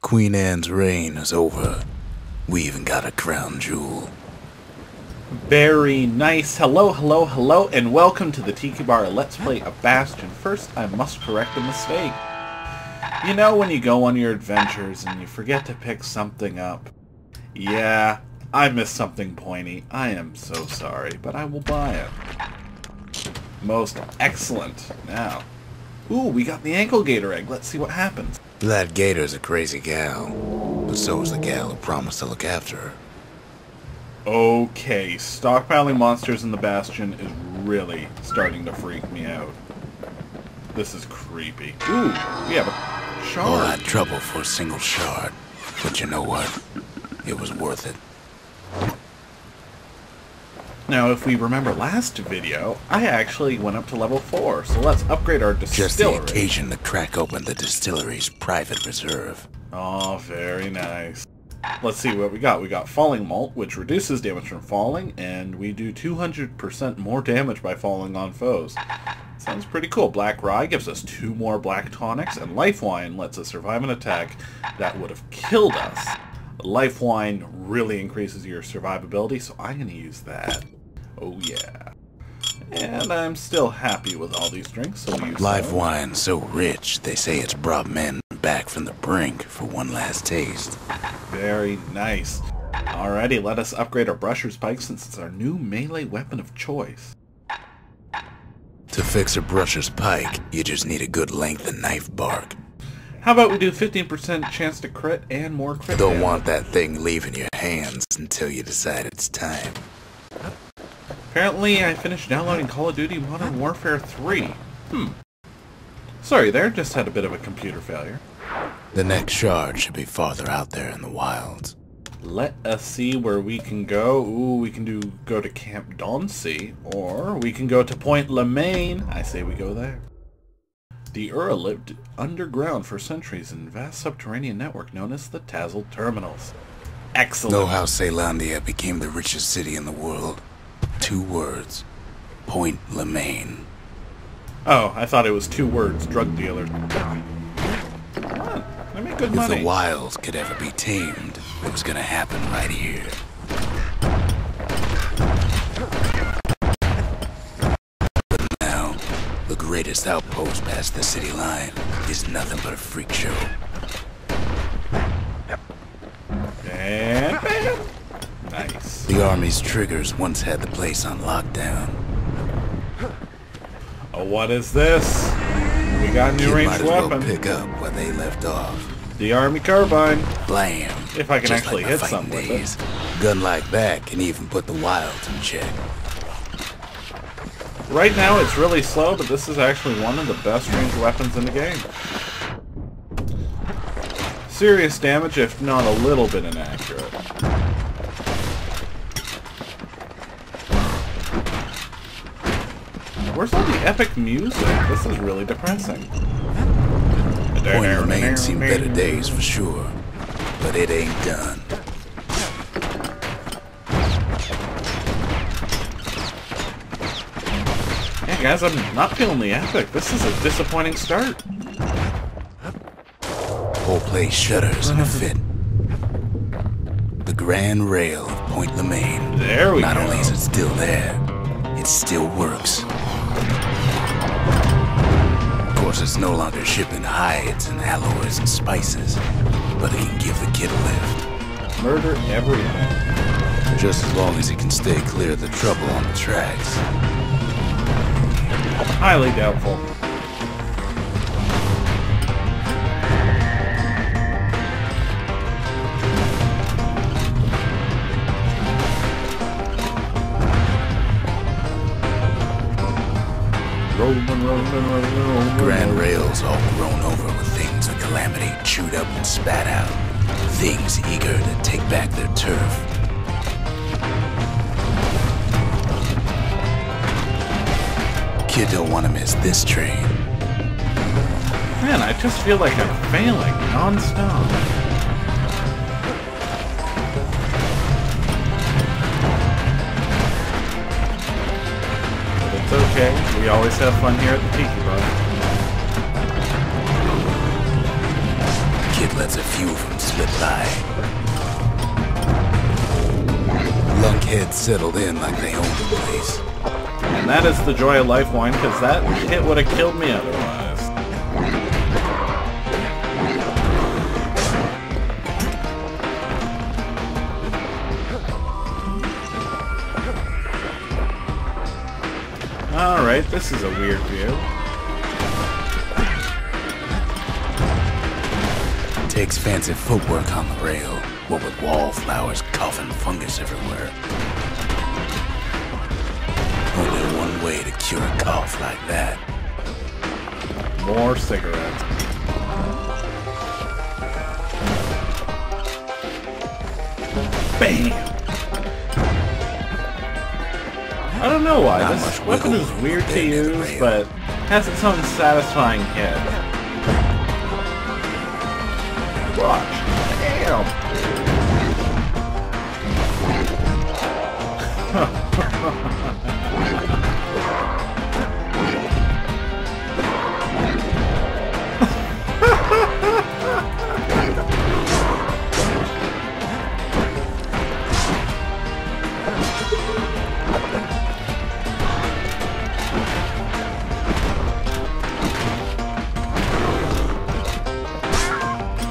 Queen Anne's reign is over. We even got a crown jewel. Very nice. Hello, hello, hello, and welcome to the Tiki Bar Let's Play of Bastion. First, I must correct a mistake. You know when you go on your adventures and you forget to pick something up? Yeah, I missed something pointy. I am so sorry, but I will buy it. Most excellent. Now, ooh, we got the ankle gator egg. Let's see what happens. That gator's a crazy gal, but so is the gal who promised to look after her. Okay, stockpiling monsters in the Bastion is really starting to freak me out. This is creepy. Ooh, we have a shard. All that trouble for a single shard, but you know what? It was worth it. Now, if we remember last video, I actually went up to level 4, so let's upgrade our distillery. Just the occasion to crack open the distillery's private reserve. Oh, very nice. Let's see what we got. We got falling malt, which reduces damage from falling, and we do 200% more damage by falling on foes. Sounds pretty cool. Black rye gives us 2 more black tonics, and life wine lets us survive an attack that would have killed us. Life wine really increases your survivability, so I'm going to use that. Oh yeah. And I'm still happy with all these drinks, so we'll use Life wine's so rich, they say it's brought men back from the brink for one last taste. Very nice. Alrighty, let us upgrade our brusher's pike since it's our new melee weapon of choice. To fix a brusher's pike, you just need a good length of knife bark. How about we do 15% chance to crit and more crit Don't damage? want that thing leaving your hands until you decide it's time. Apparently, I finished downloading Call of Duty Modern Warfare 3. Sorry there, just had a bit of a computer failure. The next shard should be farther out there in the wilds. Let us see where we can go. Ooh, we can go to Camp Dauncey, or we can go to Point Lemaine. I say we go there. The Earl lived underground for centuries in a vast subterranean network known as the Tazzle Terminals. Excellent. Know how Caelondia became the richest city in the world? 2 words. Point Lemaine. Oh, I thought it was 2 words. Drug dealer. Come on, I make good money. If the wild could ever be tamed, it was gonna happen right here. But now, the greatest outpost past the city line is nothing but a freak show. And bam! Nice. The army's triggers once had the place on lockdown. Oh, what is this? We got a new You ranged might as well weapon. pick up where they left off. The army carbine. Blam. If I can Just actually like hit my something fighting with days. Gun like that can even put the wilds in check. Right now it's really slow, but this is actually one of the best ranged weapons in the game. Serious damage, if not a little bit inaccurate. Where's all the epic music? This is really depressing. Point Lemaine seen better days for sure, but it ain't done. Yeah, guys, I'm not feeling the epic. This is a disappointing start. Whole place shudders in a fit. The grand rail of Point Lemaine. There we go. Not only is it still there, it still works. Of course, it's no longer shipping hides and alloys and spices, but it can give the kid a lift. Murder everything. Just as long as he can stay clear of the trouble on the tracks. Highly doubtful. Rolling. Grand rails all grown over with things of calamity chewed up and spat out. Things eager to take back their turf. Kid don't want to miss this train. Man, I just feel like I'm failing non-stop. But it's okay. We always have fun here at the Tiki Bar. lets a few of them slip by. Lunkheads settled in like they owned the place. And that is the joy of life, wine, because that hit would have killed me otherwise. Alright, this is a weird view. Takes fancy footwork on the rail, what with wallflowers, coughing fungus everywhere. Only one way to cure a cough like that. More cigarettes. Bam! I don't know why. This weapon is weird to use, but has its own satisfying hit. Watch. Damn!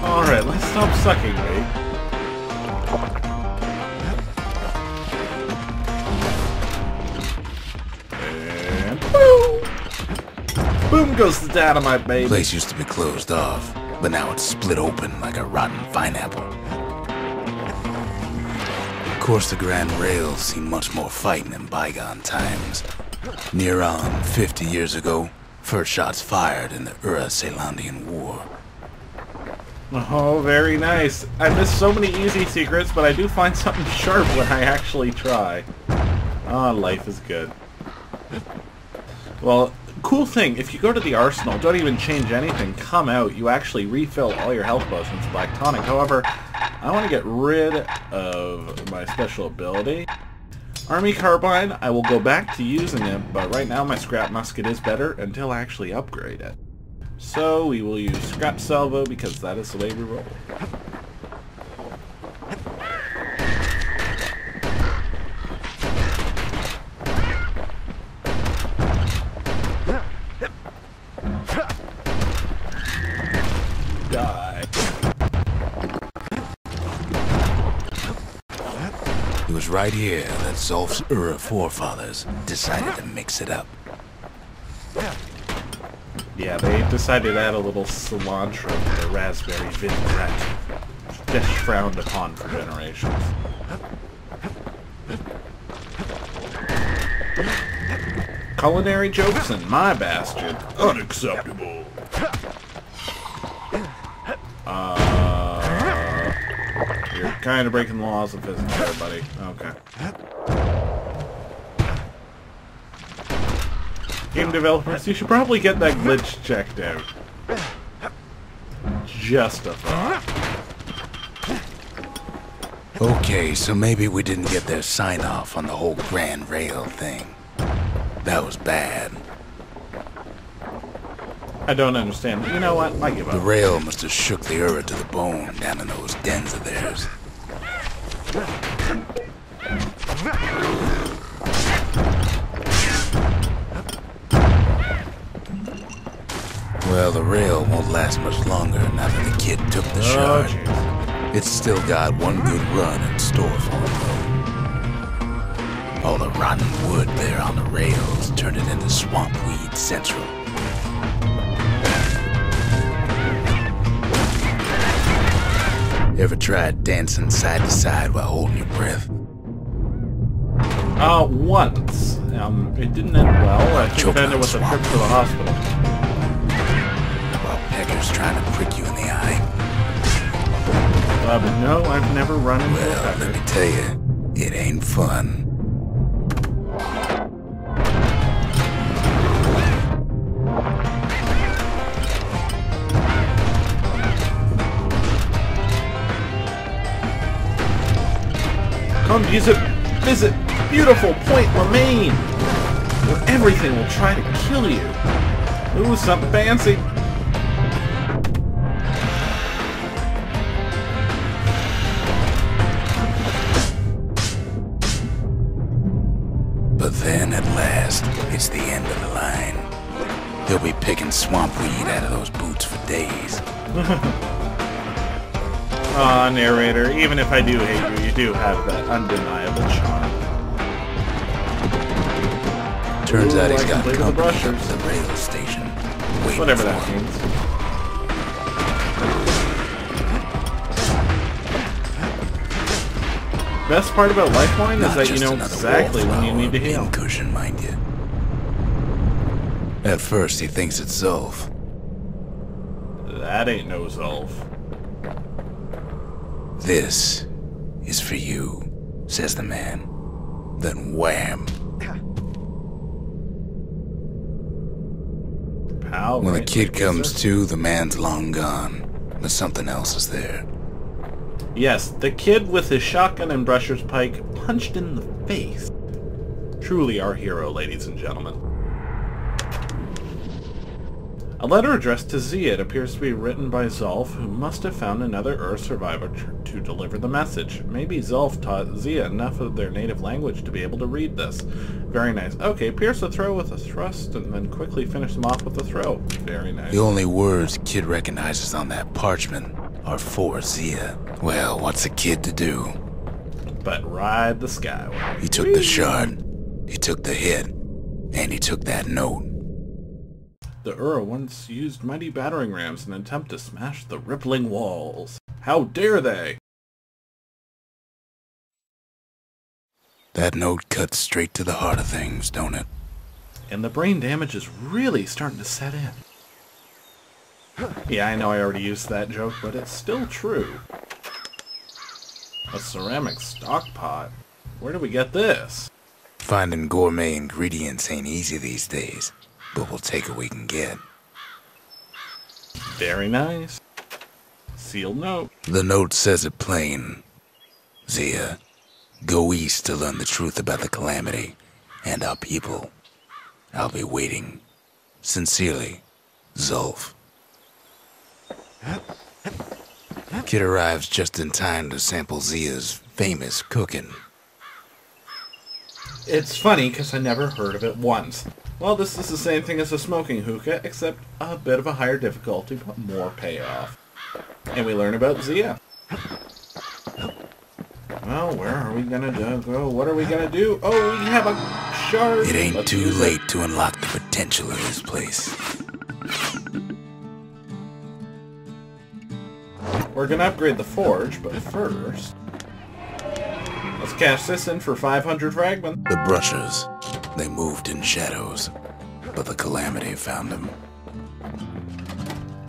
Alright, let's stop sucking, mate. And boom! Boom goes the dynamite, baby. The place used to be closed off, but now it's split open like a rotten pineapple. Of course, the Grand Rail's seen much more fighting in bygone times. Near on 50 years ago, first shots fired in the Ura-Celandian War. Oh, very nice. I miss so many easy secrets, but I do find something sharp when I actually try. Ah, life is good. Well, cool thing, if you go to the arsenal, don't even change anything, come out, you actually refill all your health potions Black Tonic. However, I want to get rid of my special ability. Army Carbine, I will go back to using it, but right now my Scrap Musket is better until I actually upgrade it. So we will use Scrap Salvo because that is the way we roll. Die. It was right here that Zolf's Ura forefathers decided to mix it up. Yeah, they decided to add a little cilantro to the raspberry vinaigrette. Just frowned upon for generations. Culinary jokes in my Bastion. Unacceptable. You're kind of breaking the laws of physics there, buddy. Okay. Game developers, you should probably get that glitch checked out. Just a thought. Okay, so maybe we didn't get their sign-off on the whole Grand Rail thing. That was bad. I don't understand. You know what? I give up. The rail must have shook the Ura to the bone down in those dens of theirs. Well, the rail won't last much longer now that the kid took the shard. Geez. It's still got one good run in store for it, though. All the rotten wood there on the rails turned it into Swamp Weed Central. Ever tried dancing side to side while holding your breath? Once. It didn't end well. I think it ended with a trip to the hospital. While Pecker's trying to prick you in the eye. But no, I've never run into a Well, pecker. let me tell you, it ain't fun. Come visit beautiful Point Lemaine, where everything will try to kill you. Ooh, something fancy. Then, at last, it's the end of the line. He'll be picking swamp weed out of those boots for days. Aw, narrator, even if I do hate you, you do have that undeniable charm. Turns out he's I got can play with the company brushers. at the rail station. Waiting Whatever for that him. means. Best part about Lifeline is Not that you just know another exactly when you wallflower need to heal. pincushion, mind you. At first, he thinks it's Zulf. That ain't no Zulf. This is for you, says the man. Then wham. Pal, When the right, kid like, comes is to, the man's long gone. But something else is there. Yes, the kid with his shotgun and brusher's pike punched in the face. Truly our hero, ladies and gentlemen. A letter addressed to Zia. It appears to be written by Zulf, who must have found another Earth survivor to deliver the message. Maybe Zulf taught Zia enough of their native language to be able to read this. Very nice. Okay, pierce the throw with a thrust and then quickly finish them off with a throw. Very nice. The only words Kid recognizes on that parchment are for Zia. Well, what's a kid to do? But ride the skyway. He took the shard, he took the hit, and he took that note. The Ura once used mighty battering rams in an attempt to smash the rippling walls. How dare they? That note cuts straight to the heart of things, don't it? And the brain damage is really starting to set in. Yeah, I know I already used that joke, but it's still true. A ceramic stock pot? Where do we get this? Finding gourmet ingredients ain't easy these days, but we'll take what we can get. Very nice. Sealed note. The note says it plain. Zia, go east to learn the truth about the calamity and our people. I'll be waiting. Sincerely, Zulf. Kid arrives just in time to sample Zia's famous cooking. It's funny because I never heard of it once. Well, this is the same thing as a smoking hookah, except a bit of a higher difficulty, but more payoff. And we learn about Zia. Well, where are we gonna go? What are we gonna do? Oh, we have a shard! It ain't Let's too use it. late to unlock the potential of this place. We're gonna upgrade the forge, but first... let's cash this in for 500 fragments. The brushers, they moved in shadows, but the calamity found them.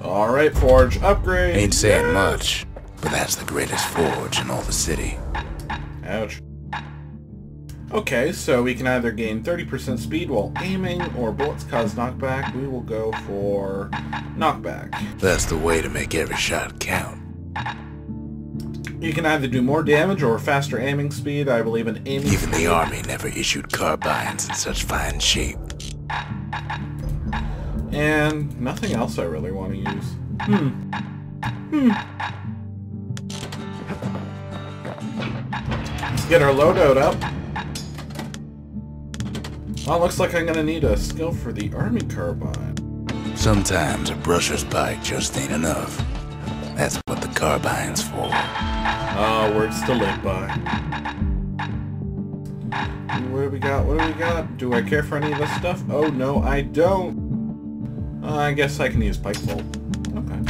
Alright, forge, upgrade! Ain't saying much, but that's the greatest forge in all the city. Ouch. Okay, so we can either gain 30% speed while aiming, or bullets cause knockback. We will go for knockback. That's the way to make every shot count. You can either do more damage or faster aiming speed. I believe in aiming Even the speed. army never issued carbines in such fine shape. And nothing else I really want to use. Let's get our loadout up. Well, looks like I'm gonna need a skill for the army carbine. Sometimes a brusher's bike just ain't enough. That's what the carbine's for. Oh, words to live by. What do we got? What do we got? Do I care for any of this stuff? Oh, no, I don't. I guess I can use pike bolt. Okay.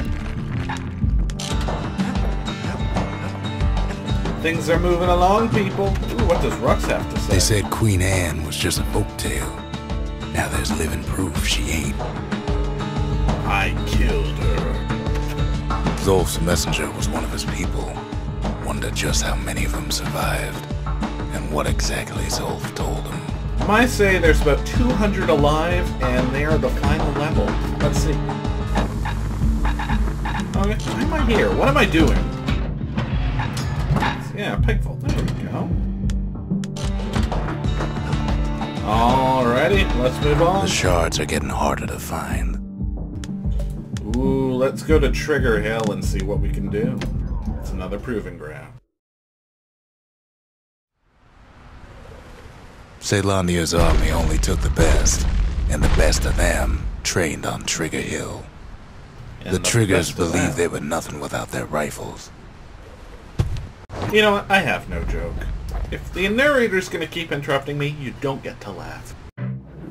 Things are moving along, people. Ooh, what does Rux have to say? They said Queen Anne was just a folktale. Now there's living proof she ain't. I killed her. Zulf's messenger was one of his people. Wonder just how many of them survived, and what exactly Zulf told him. I say there's about 200 alive, and they are the final level. Let's see. Okay, why am I here? What am I doing? Yeah, pigfault. There we go. Alrighty, let's move on. The shards are getting harder to find. Ooh, let's go to Trigger Hill and see what we can do. It's another proving ground. Ceylonia's army only took the best, and the best of them trained on Trigger Hill. The Triggers believed they were nothing without their rifles. You know what? I have no joke. If the narrator's gonna keep interrupting me, you don't get to laugh.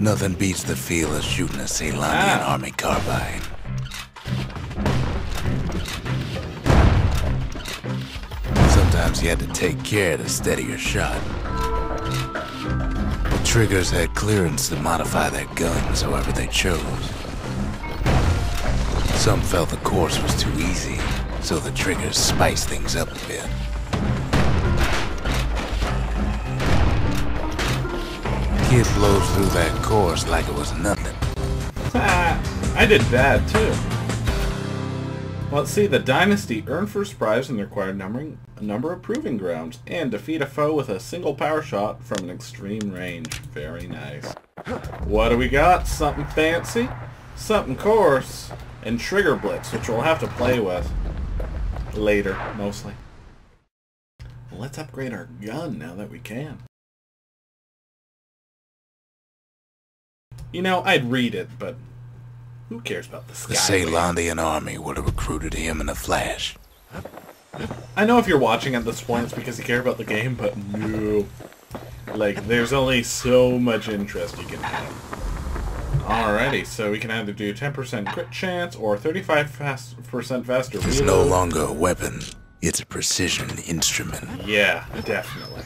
Nothing beats the feel of shooting a Ceylonian army carbine. Sometimes you had to take care to steady your shot. The Triggers had clearance to modify their guns however they chose. Some felt the course was too easy, so the Triggers spiced things up a bit. Kid blows through that course like it was nothing. I did bad too. Well, let's see. The dynasty earned first prize in the required number of proving grounds and defeat a foe with a single power shot from an extreme range. Very nice. What do we got? Something fancy, something coarse, and Trigger Blitz, which we'll have to play with later, mostly. Well, let's upgrade our gun now that we can. You know, I'd read it, but who cares about the sky? The Ceylonian army would have recruited him in a flash. I know if you're watching at this point, it's because you care about the game, but no. Like, there's only so much interest you can have. Alrighty, so we can either do 10% crit chance or 35% faster reload. It's no longer a weapon. It's a precision instrument. Yeah, definitely.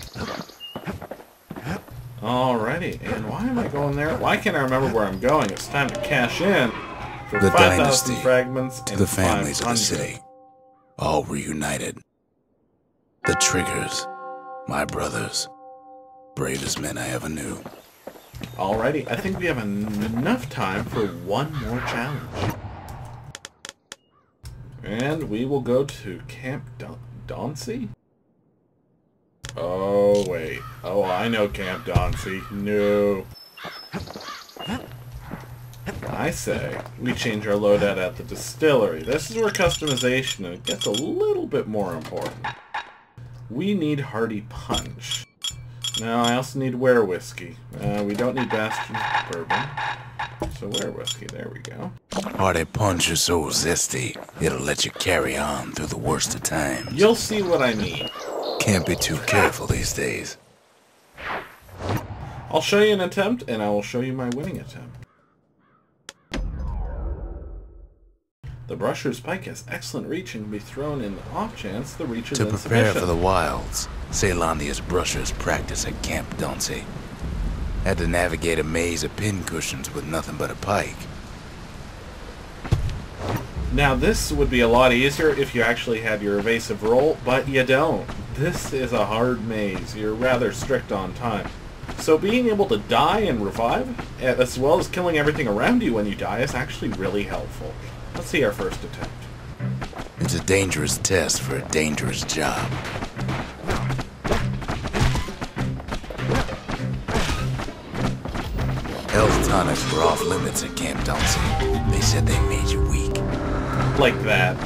Alrighty, and why am I going there? Why can't I remember where I'm going? It's time to cash in for The 5,000 dynasty, fragments to and the families of the 500. city, all reunited. The Triggers, my brothers, bravest men I ever knew. Alrighty, I think we have enough time for one more challenge. And we will go to Camp Dauncey? Oh, wait. Oh, I know Camp Dauncey. No. I say we change our loadout at the distillery. This is where customization gets a little bit more important. We need Hardy Punch. No, I also need Ware Whiskey. We don't need Bastion Bourbon. So Ware Whiskey, there we go. Hardy Punch is so zesty, it'll let you carry on through the worst of times. You'll see what I mean. Can't be too careful these days. I'll show you an attempt, and I will show you my winning attempt. The Brusher's Pike has excellent reach and can be thrown in the off chance the reach is To prepare insufficient. for the wilds, Ceylonia's brushers practice at Camp Dauncey. Had to navigate a maze of pincushions with nothing but a pike. Now this would be a lot easier if you actually had your evasive roll, but you don't. This is a hard maze. You're rather strict on time. So being able to die and revive, as well as killing everything around you when you die, is actually really helpful. Let's see our first attempt. It's a dangerous test for a dangerous job. Health tonics were off limits at Camp Dauncey. They said they made you weak. Like that.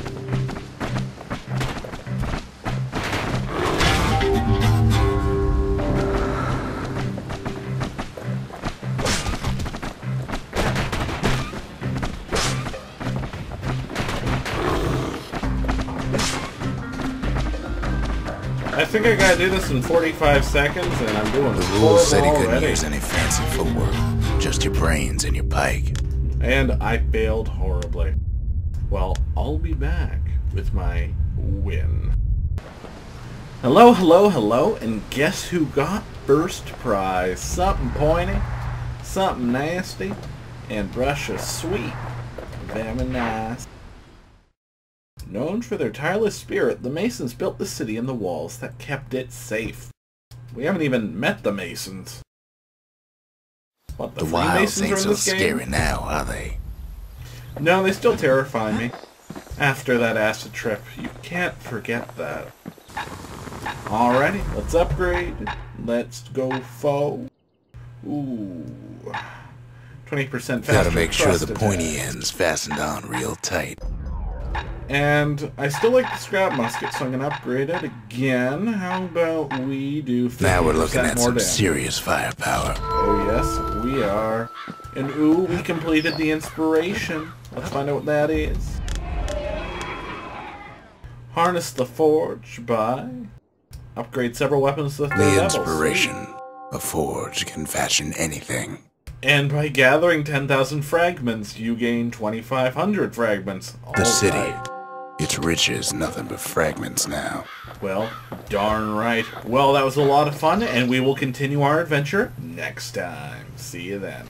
I think I gotta do this in 45 seconds, and I'm doing The this rules said he couldn't already. use any fancy footwork, just your brains and your pike. And I failed horribly. Well, I'll be back with my win. Hello, hello, hello, and guess who got first prize? Something pointy, something nasty, and brushes sweet. Very nice. Known for their tireless spirit, the Masons built the city and the walls that kept it safe. We haven't even met the Masons. What, The Freemasons wilds are ain't in so this game? scary now, are they? No, they still terrify me. After that acid trip, you can't forget that. Alrighty, let's upgrade. Let's go foe. Ooh. 20% faster. Gotta make sure the thrust pointy attack. end's fastened on real tight. And I still like the scrap musket, so I'm going to upgrade it again. How about we do 50% Now we're looking at more some damage? serious firepower. Oh yes, we are. And ooh, we completed the inspiration. Let's find out what that is. Harness the forge by... Upgrade several weapons to their The level. inspiration. A forge can fashion anything. And by gathering 10,000 fragments, you gain 2,500 fragments. The city. Alright. Its riches nothing but fragments now. Well, darn right. Well, that was a lot of fun, and we will continue our adventure next time. See you then.